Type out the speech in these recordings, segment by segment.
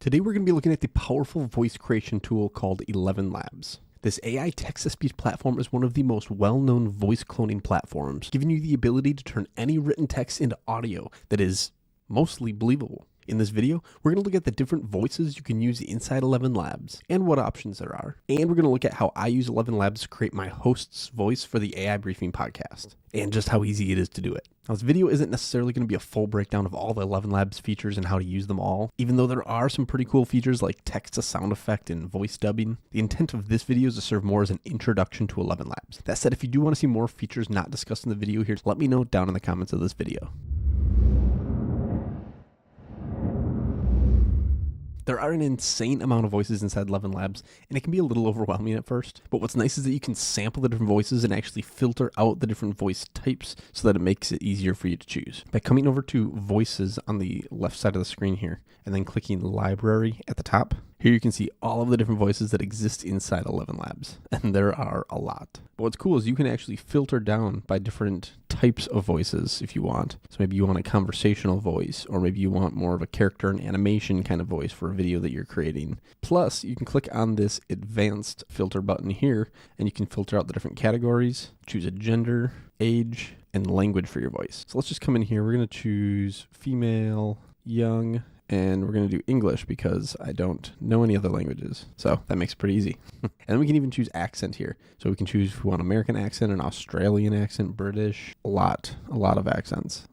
Today we're going to be looking at the powerful voice creation tool called ElevenLabs. This AI text-to-speech platform is one of the most well-known voice cloning platforms, giving you the ability to turn any written text into audio that is mostly believable. In this video, we're going to look at the different voices you can use inside ElevenLabs and what options there are. And we're going to look at how I use ElevenLabs to create my host's voice for the AI Briefing podcast and just how easy it is to do it. Now, this video isn't necessarily going to be a full breakdown of all the ElevenLabs features and how to use them all, even though there are some pretty cool features like text-to-sound effect and voice dubbing. The intent of this video is to serve more as an introduction to ElevenLabs. That said, if you do want to see more features not discussed in the video here, let me know down in the comments of this video. There are an insane amount of voices inside ElevenLabs, and it can be a little overwhelming at first. But what's nice is that you can sample the different voices and actually filter out the different voice types so that it makes it easier for you to choose. By coming over to Voices on the left side of the screen here, and then clicking Library at the top, here you can see all of the different voices that exist inside ElevenLabs, and there are a lot. But what's cool is you can actually filter down by different types of voices if you want. So maybe you want a conversational voice, or maybe you want more of a character and animation kind of voice for a video that you're creating. Plus, you can click on this advanced filter button here, and you can filter out the different categories, choose a gender, age, and language for your voice. So let's just come in here. We're going to choose female, young, and we're going to do English because I don't know any other languages. So that makes it pretty easy. And then we can even choose accent here. So we can choose if we want American accent, an Australian accent, British, a lot of accents.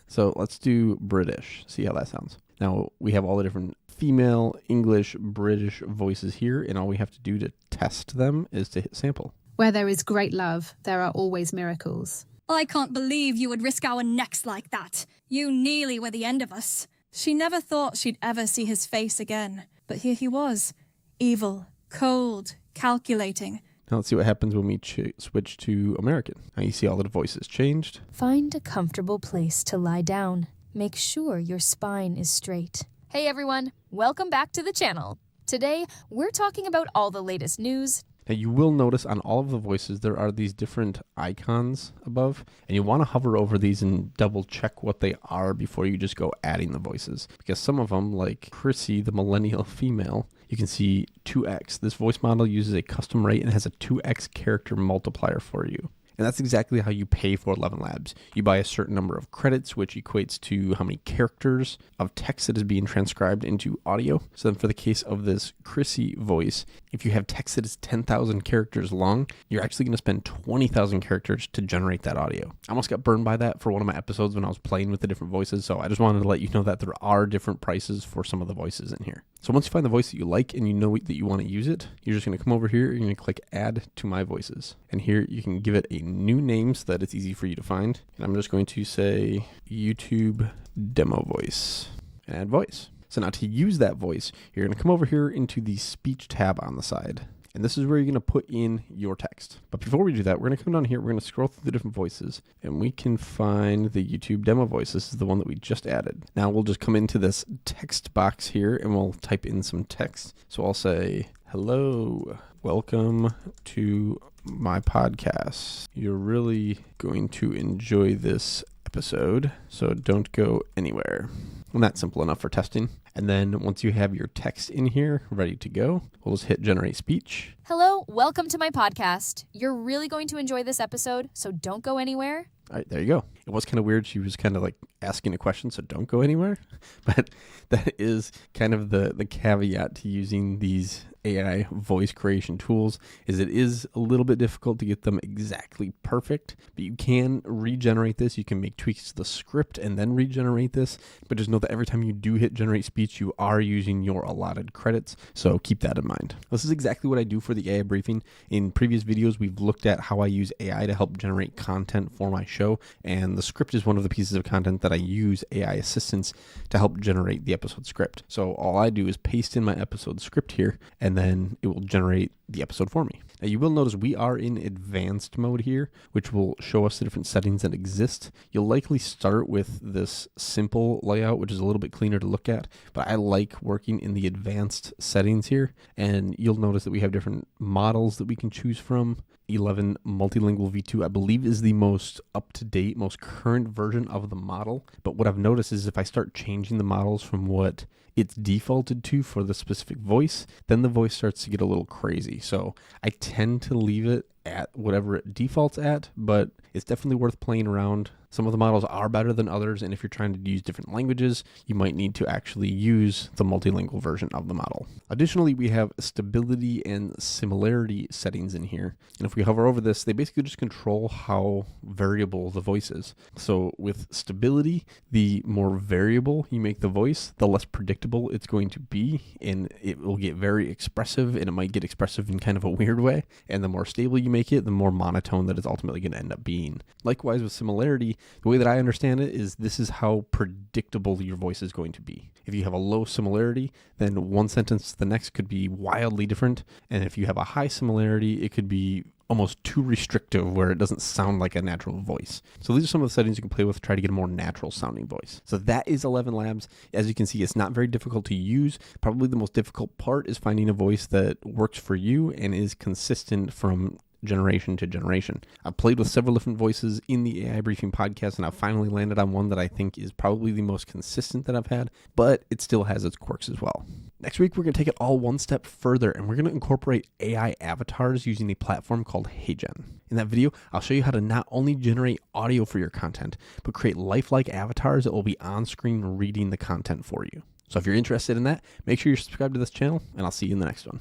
So let's do British, see how that sounds. Now we have all the different female, English, British voices here, and all we have to do to test them is to hit sample. Where there is great love, there are always miracles. I can't believe you would risk our necks like that. You nearly were the end of us. She never thought she'd ever see his face again. But here he was. Evil, cold, calculating. Now let's see what happens when we switch to American. Now you see all the voices changed. Find a comfortable place to lie down. Make sure your spine is straight. Hey everyone, welcome back to the channel. Today, we're talking about all the latest news. Now you will notice on all of the voices there are these different icons above, and you want to hover over these and double check what they are before you just go adding the voices. Because some of them, like Chrissy, the millennial female, you can see 2x. This voice model uses a custom rate and has a 2x character multiplier for you. And that's exactly how you pay for ElevenLabs. You buy a certain number of credits, which equates to how many characters of text that is being transcribed into audio. So then for the case of this Chrissy voice, if you have text that is 10,000 characters long, you're actually going to spend 20,000 characters to generate that audio. I almost got burned by that for one of my episodes when I was playing with the different voices. So I just wanted to let you know that there are different prices for some of the voices in here. So once you find the voice that you like and you know that you want to use it, you're just going to come over here, you're going to click Add to My Voices. And here you can give it a new name so that it's easy for you to find. And I'm just going to say YouTube Demo Voice and add voice. So now to use that voice, you're going to come over here into the Speech tab on the side. And this is where you're going to put in your text. But before we do that, we're going to come down here, we're going to scroll through the different voices, and we can find the YouTube demo voice. This is the one that we just added. Now we'll just come into this text box here, and we'll type in some text. So I'll say, hello, welcome to my podcast. You're really going to enjoy this episode, so don't go anywhere. And that's simple enough for testing. And then once you have your text in here ready to go, we'll just hit generate speech. Hello, welcome to my podcast. You're really going to enjoy this episode, so don't go anywhere. All right, there you go. It was kind of weird. She was kind of like asking a question, so don't go anywhere. But that is kind of the caveat to using these AI voice creation tools, is it is a little bit difficult to get them exactly perfect, but you can regenerate this. You can make tweaks to the script and then regenerate this. But just know that every time you do hit generate speech, you are using your allotted credits. So keep that in mind. This is exactly what I do for the AI briefing. In previous videos, we've looked at how I use AI to help generate content for my show. And the script is one of the pieces of content that I use AI assistants to help generate the episode script. So all I do is paste in my episode script here, and then it will generate the episode for me. Now you will notice we are in advanced mode here, which will show us the different settings that exist. You'll likely start with this simple layout, which is a little bit cleaner to look at, but I like working in the advanced settings here. And you'll notice that we have different models that we can choose from. 11 Multilingual V2, I believe, is the most up-to-date, most current version of the model. But what I've noticed is if I start changing the models from what it's defaulted to for the specific voice, then the voice starts to get a little crazy. So I tend to leave it at whatever it defaults at, but it's definitely worth playing around. Some of the models are better than others, and if you're trying to use different languages, you might need to actually use the multilingual version of the model. Additionally, we have stability and similarity settings in here. And if we hover over this, they basically just control how variable the voice is. So with stability, the more variable you make the voice, the less predictable it's going to be, and it will get very expressive, and it might get expressive in kind of a weird way. And the more stable you make it, the more monotone that it's ultimately going to end up being. Likewise with similarity, the way that I understand it is this is how predictable your voice is going to be. If you have a low similarity, then one sentence to the next could be wildly different. And if you have a high similarity, it could be almost too restrictive where it doesn't sound like a natural voice. So these are some of the settings you can play with to try to get a more natural sounding voice. So that is ElevenLabs. As you can see, it's not very difficult to use. Probably the most difficult part is finding a voice that works for you and is consistent from generation to generation. I've played with several different voices in the AI Briefing podcast, and I've finally landed on one that I think is probably the most consistent that I've had, but it still has its quirks as well. Next week, we're going to take it all one step further, and we're going to incorporate AI avatars using a platform called HeyGen. In that video, I'll show you how to not only generate audio for your content, but create lifelike avatars that will be on screen reading the content for you. So if you're interested in that, make sure you're subscribed to this channel, and I'll see you in the next one.